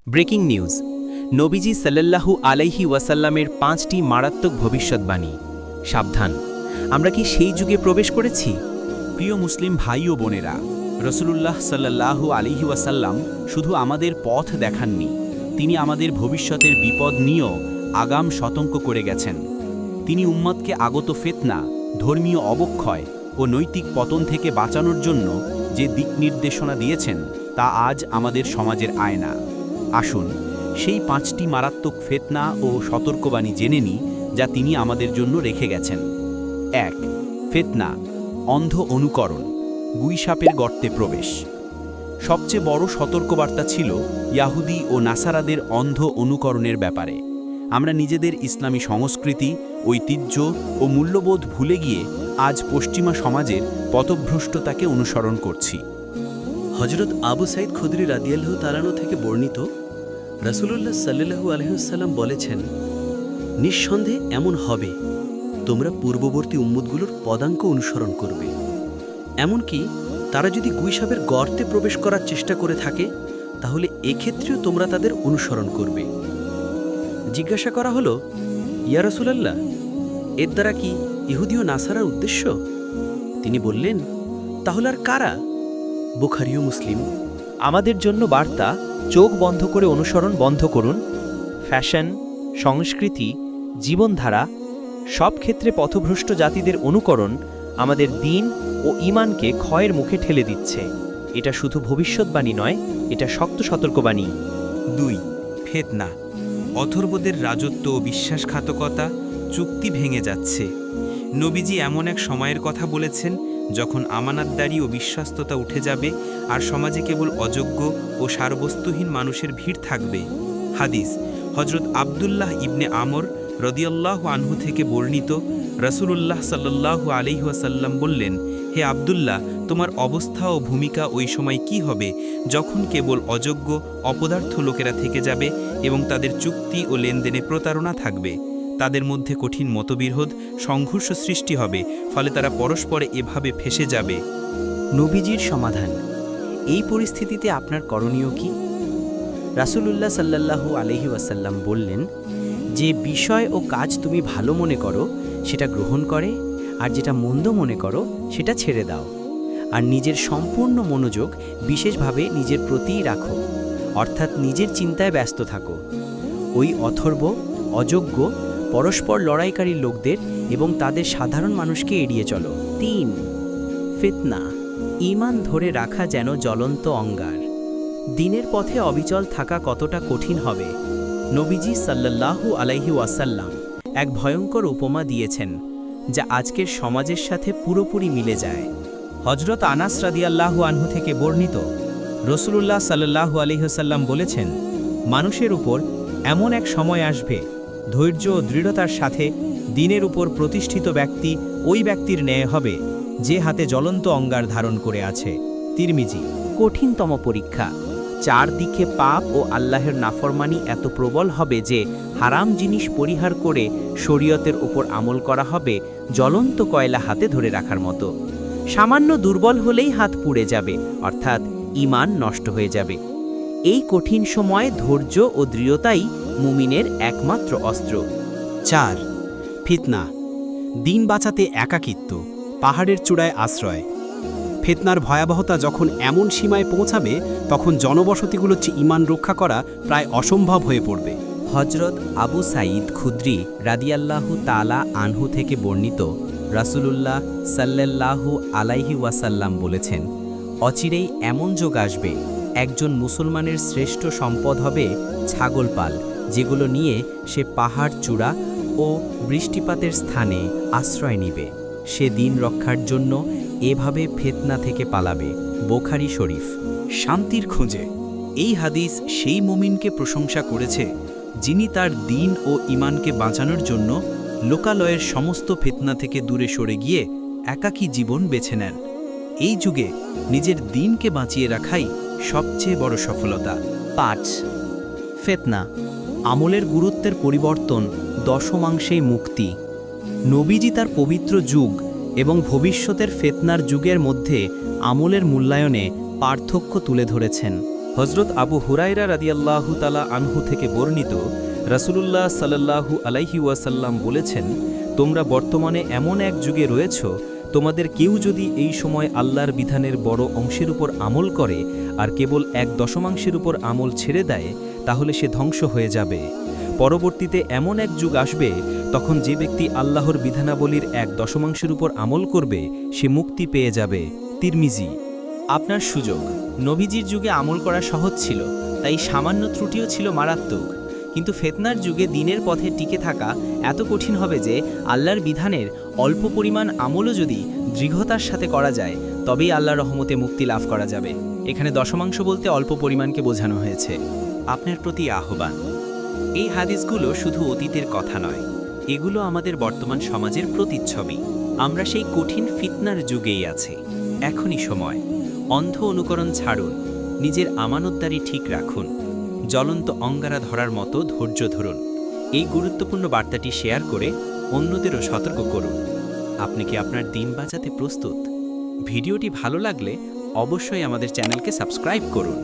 Breaking news. নবীজি সাল্লাল্লাহু আলাইহি ওয়াসাল্লামের 5টি মারাত্মক ভবিষ্যৎবাণী। সাবধান, আমরা কি সেই যুগে প্রবেশ করেছি? প্রিয় মুসলিম ভাই ও বোনেরা, রসুলুল্লাহ সাল্লাল্লাহু আলাইহি ওয়াসাল্লাম শুধু আমাদের পথ দেখাননি, তিনি আমাদের ভবিষ্যতের বিপদ নিয়েও আগাম সতর্ক করে গেছেন। তিনি উম্মতকে আগত ফিতনা, ধর্মীয় অবক্ষয় ও নৈতিক পতন থেকে বাঁচানোর জন্য যে দিক নির্দেশনা দিয়েছেন তা আজ আমাদের সমাজের আয়না। আসুন সেই 5টি মারাত্মক ফিতনা ও সতর্কবাণী জেনে নিই যা তিনি আমাদের জন্য রেখে গেছেন। 1. ফিতনা, অন্ধ অনুকরণ, গুইসাপের গর্তে প্রবেশ। সবচেয়ে বড় সতর্কবার্তা ছিল ইয়াহুদি ও নাসারাদের অন্ধ অনুকরণের ব্যাপারে। আমরা নিজেদের ইসলামী সংস্কৃতি, ঐতিহ্য ও মূল্যবোধ ভুলে গিয়ে আজ পশ্চিমা সমাজের পথভ্রষ্টতাকে অনুসরণ করছি। হযরত আবু সাঈদ খুদরি রাদিয়াল্লাহু তাআলা থেকে বর্ণিত, রাসূলুল্লাহ সাল্লাল্লাহু আলাইহি ওয়াসাল্লাম বলেছেন, নিঃসন্দেহে এমন হবে, তোমরা পূর্ববর্তী উম্মতগুলোর পদাঙ্ক অনুসরণ করবে। এমনকি তারা যদি গুইসাপের গর্তে প্রবেশ করার চেষ্টা করে থাকে, তাহলে এক্ষেত্রেও তোমরা তাদের অনুসরণ করবে। জিজ্ঞাসা করা হলো, ইয়া রাসূলুল্লাহ, এর দ্বারা কি ইহুদি ও নাসারার উদ্দেশ্য? তিনি বললেন, তাহলে আর কারা? বুখারী ও মুসলিম। আমাদের জন্য বার্তা, চোখ বন্ধ করে অনুসরণ বন্ধ করুন। ফ্যাশন, সংস্কৃতি, জীবনধারা সব ক্ষেত্রে পথভ্রষ্ট জাতিদের অনুকরণ আমাদের দিন ও ঈমানকে ক্ষয়ের মুখে ঠেলে দিচ্ছে। এটা শুধু ভবিষ্যৎবাণী নয়, এটা শক্ত সতর্কবাণী। 2. ফিতনা, অথর্বদের রাজত্ব ও বিশ্বাসঘাতকতা, চুক্তি ভেঙে যাচ্ছে। নবীজি এমন এক সময়ের কথা বলেছেন যখন আমানতদারি ও বিশ্বস্ততা উঠে যাবে আর সমাজে কেবল অযোগ্য ও সারবস্তুহীন মানুষের ভিড় থাকবে। হাদিস, হযরত আব্দুল্লাহ ইবনে আমর রাদিয়াল্লাহু আনহু থেকে বর্ণিত, রাসূলুল্লাহ সাল্লাল্লাহু আলাইহি ওয়াসাল্লাম বললেন, হে আব্দুল্লাহ, তোমার অবস্থা ও ভূমিকা ওই সময় কি হবে যখন কেবল অযোগ্য অপদার্থ লোকেরা থেকে যাবে এবং তাদের চুক্তি ও লেনদেনে প্রতারণা থাকবে। তাদের মধ্যে কঠিন মতবিরোধ, সংঘর্ষ সৃষ্টি হবে, ফলে তারা পরস্পরে এভাবে ফেঁসে যাবে। নবীজির সমাধান, এই পরিস্থিতিতে আপনার করণীয় কি? রাসূলুল্লাহ সাল্লাল্লাহু আলাইহি ওয়াসাল্লাম বললেন, যে বিষয় ও কাজ তুমি ভালো মনে করো সেটা গ্রহণ করে, আর যেটা মন্দ মনে করো সেটা ছেড়ে দাও, আর নিজের সম্পূর্ণ মনোযোগ বিশেষভাবে নিজের প্রতিই রাখো, অর্থাৎ নিজের চিন্তায় ব্যস্ত থাকো। ওই অথর্ব, অযোগ্য, পরস্পর লড়াইকারী লোকদের এবং তাদের সাধারণ মানুষকে এড়িয়ে চলো। 3. ফিতনা, ঈমান ধরে রাখা যেন জ্বলন্ত অঙ্গার। দিনের পথে অবিচল থাকা কতটা কঠিন হবে। নবীজি সাল্লাল্লাহু আলাইহি ওয়াসাল্লাম এক ভয়ঙ্কর উপমা দিয়েছেন যা আজকের সমাজের সাথে পুরোপুরি মিলে যায়। হযরত আনাস রাদিয়াল্লাহু আনহু থেকে বর্ণিত, রাসূলুল্লাহ সাল্লাল্লাহু আলাইহি ওয়াসাল্লাম বলেছেন, মানুষের উপর এমন এক সময় আসবে, ধৈর্য ও দৃঢ়তার সাথে দিনের উপর প্রতিষ্ঠিত ব্যক্তি ওই ব্যক্তির ন্যায় হবে যে হাতে জ্বলন্ত অঙ্গার ধারণ করে আছে। তিরমিজি। কঠিনতম পরীক্ষা, চারদিকে পাপ ও আল্লাহের নাফরমানি এত প্রবল হবে যে হারাম জিনিস পরিহার করে শরীয়তের উপর আমল করা হবে জ্বলন্ত কয়লা হাতে ধরে রাখার মতো। সামান্য দুর্বল হলেই হাত পুড়ে যাবে, অর্থাৎ ঈমান নষ্ট হয়ে যাবে। এই কঠিন সময়ে ধৈর্য ও দৃঢ়তাই মুমিনের একমাত্র অস্ত্র। 4. ফিতনা, দিন বাঁচাতে একাকিত্ব, পাহাড়ের চূড়ায় আশ্রয়। ফিতনার ভয়াবহতা যখন এমন সীমায় পৌঁছাবে তখন জনবসতিগুলোর ঈমান রক্ষা করা প্রায় অসম্ভব হয়ে পড়বে। হযরত আবু সাঈদ খুদরি রাদিয়াল্লাহু তাআলা আনহু থেকে বর্ণিত, রাসূলুল্লাহ সাল্লাল্লাহু আলাইহি ওয়াসাল্লাম বলেছেন, অচিরেই এমন যুগ আসবে, একজন মুসলমানের শ্রেষ্ঠ সম্পদ হবে ছাগল পাল, যেগুলো নিয়ে সে পাহাড় চূড়া ও বৃষ্টিপাতের স্থানে আশ্রয় নিবে। সে দিন রক্ষার জন্য এভাবে ফিতনা থেকে পালাবে। বুখারী শরীফ। শান্তির খোঁজে, এই হাদিস সেই মুমিনকে প্রশংসা করেছে যিনি তার দিন ও ঈমানকে বাঁচানোর জন্য লোকালয়ের সমস্ত ফিতনা থেকে দূরে সরে গিয়ে একাকী জীবন বেছে নেন। এই যুগে নিজের দিনকে বাঁচিয়ে রাখাই সবচেয়ে বড় সফলতা। 5. ফিতনা, আমলের গুরুত্বের পরিবর্তন, দশমাংশেই মুক্তি। নবীজি তার পবিত্র যুগ এবং ভবিষ্যতের ফিতনার যুগের মধ্যে আমলের মূল্যায়নে পার্থক্য তুলে ধরেছেন। হজরত আবু হুরায়রা রাদিয়াল্লাহু তাআলা আনহু থেকে বর্ণিত, রাসূলুল্লাহ সাল্লাল্লাহু আলাইহি ওয়াসাল্লাম বলেছেন, তোমরা বর্তমানে এমন এক যুগে রয়েছ, তোমাদের কেউ যদি এই সময় আল্লাহর বিধানের বড় অংশের উপর আমল করে আর কেবল 1/10 উপর আমল ছেড়ে দেয়, তাহলে সে ধ্বংস হয়ে যাবে। পরবর্তীতে এমন এক যুগ আসবে, তখন যে ব্যক্তি আল্লাহর বিধানাবলীর 1/10 উপর আমল করবে, সে মুক্তি পেয়ে যাবে। তিরমিজি। আপনার সুযোগ। নবীজির যুগে আমল করা সহজ ছিল, তাই সামান্য ত্রুটিও ছিল মারাত্মক। কিন্তু ফিতনার যুগে দ্বীনের পথে টিকে থাকা এত কঠিন হবে যে আল্লাহর বিধানের অল্প পরিমাণ আমলও যদি দৃঢ়তার সাথে করা যায়, তবেই আল্লাহর রহমতে মুক্তি লাভ করা যাবে। এখানে 10 বলতে অল্প পরিমাণকে বোঝানো হয়েছে। আপনার প্রতি আহ্বান। এই হাদিসগুলো শুধু অতীতের কথা নয়, এগুলো আমাদের বর্তমান সমাজের প্রতিচ্ছবি। আমরা সেই কঠিন ফিতনার যুগেই আছি। এখনই সময়। অন্ধ অনুকরণ ছাড়ুন, নিজের আমানতদারি ঠিক রাখুন, জ্বলন্ত অঙ্গারা ধরার মতো ধৈর্য ধরুন। এই গুরুত্বপূর্ণ বার্তাটি শেয়ার করে অন্যদেরও সতর্ক করুন। আপনি কি আপনার দিন বাঁচাতে প্রস্তুত? ভিডিওটি ভালো লাগলে অবশ্যই আমাদের চ্যানেলকে সাবস্ক্রাইব করুন।